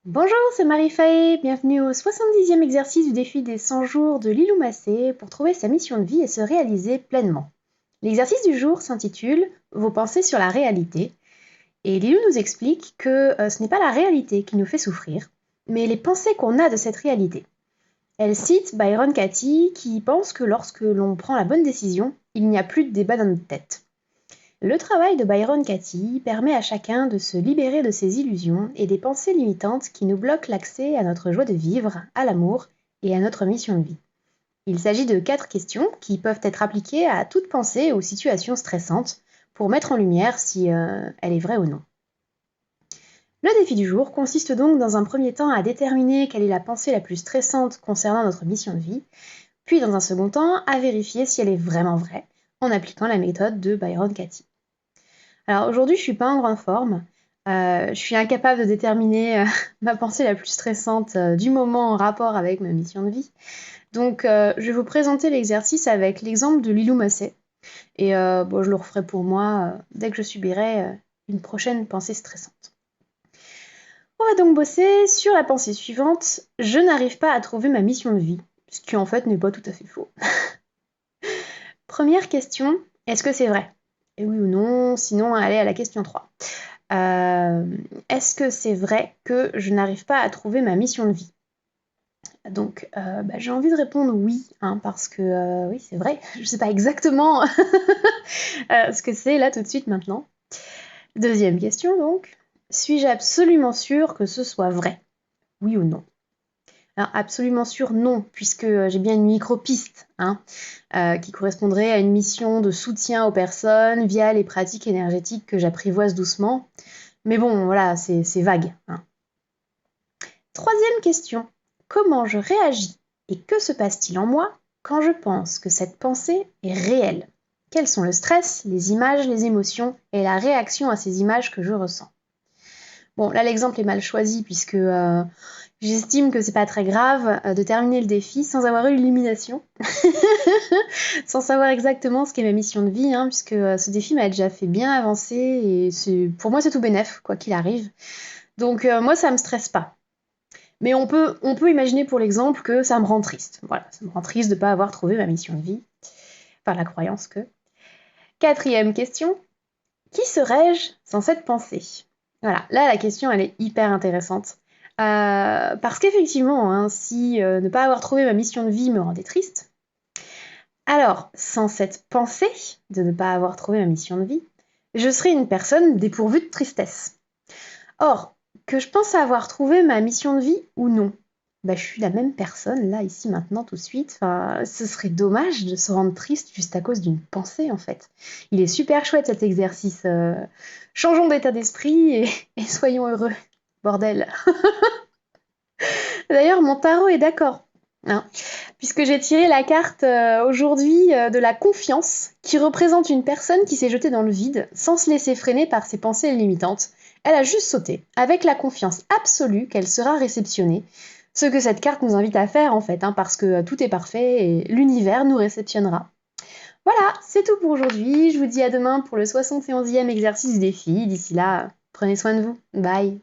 Bonjour, c'est Marie-Faye, bienvenue au 70e exercice du défi des 100 jours de Lilou Massé pour trouver sa mission de vie et se réaliser pleinement. L'exercice du jour s'intitule « Vos pensées sur la réalité » et Lilou nous explique que ce n'est pas la réalité qui nous fait souffrir, mais les pensées qu'on a de cette réalité. Elle cite Byron Katie qui pense que lorsque l'on prend la bonne décision, il n'y a plus de débat dans notre tête. Le travail de Byron Katie permet à chacun de se libérer de ses illusions et des pensées limitantes qui nous bloquent l'accès à notre joie de vivre, à l'amour et à notre mission de vie. Il s'agit de 4 questions qui peuvent être appliquées à toute pensée ou situation stressante pour mettre en lumière si elle est vraie ou non. Le défi du jour consiste donc dans un premier temps à déterminer quelle est la pensée la plus stressante concernant notre mission de vie, puis dans un second temps à vérifier si elle est vraiment vraie en appliquant la méthode de Byron Katie. Alors aujourd'hui, je suis pas en grande forme. Je suis incapable de déterminer ma pensée la plus stressante du moment en rapport avec ma mission de vie. Donc je vais vous présenter l'exercice avec l'exemple de Lilou Massé. Et je le referai pour moi dès que je subirai une prochaine pensée stressante. On va donc bosser sur la pensée suivante. Je n'arrive pas à trouver ma mission de vie. Ce qui en fait n'est pas tout à fait faux. Première question, est-ce que c'est vrai ? Et oui ou non, sinon allez à la question 3. Est-ce que c'est vrai que je n'arrive pas à trouver ma mission de vie ? Donc j'ai envie de répondre oui, parce que oui c'est vrai, je ne sais pas exactement ce que c'est là tout de suite maintenant. Deuxième question donc, suis-je absolument sûre que ce soit vrai ? Oui ou non ? Alors absolument sûr non, puisque j'ai bien une micro-piste qui correspondrait à une mission de soutien aux personnes via les pratiques énergétiques que j'apprivoise doucement. Mais bon, voilà, c'est vague. Troisième question, comment je réagis et que se passe-t-il en moi quand je pense que cette pensée est réelle ? Quels sont le stress, les images, les émotions et la réaction à ces images que je ressens ? Bon, là l'exemple est mal choisi puisque j'estime que c'est pas très grave de terminer le défi sans avoir eu l'illumination, sans savoir exactement ce qu'est ma mission de vie, puisque ce défi m'a déjà fait bien avancer et pour moi c'est tout bénef, quoi qu'il arrive. Donc moi ça me stresse pas. Mais on peut imaginer pour l'exemple que ça me rend triste. Voilà, ça me rend triste de ne pas avoir trouvé ma mission de vie. Enfin, la croyance que. Quatrième question, qui serais-je sans cette pensée ? Voilà, là la question elle est hyper intéressante. Parce qu'effectivement, si ne pas avoir trouvé ma mission de vie me rendait triste, alors sans cette pensée de ne pas avoir trouvé ma mission de vie, je serais une personne dépourvue de tristesse. Or, que je pense avoir trouvé ma mission de vie ou non, je suis la même personne, là, ici, maintenant, tout de suite. Enfin, ce serait dommage de se rendre triste juste à cause d'une pensée, en fait. Il est super chouette, cet exercice. Changeons d'état d'esprit et soyons heureux. Bordel. D'ailleurs, mon tarot est d'accord. Puisque j'ai tiré la carte aujourd'hui de la confiance, qui représente une personne qui s'est jetée dans le vide, sans se laisser freiner par ses pensées limitantes. Elle a juste sauté, avec la confiance absolue qu'elle sera réceptionnée. Ce que cette carte nous invite à faire en fait, parce que tout est parfait et l'univers nous réceptionnera. Voilà, c'est tout pour aujourd'hui. Je vous dis à demain pour le 71e exercice du défi. D'ici là, prenez soin de vous. Bye.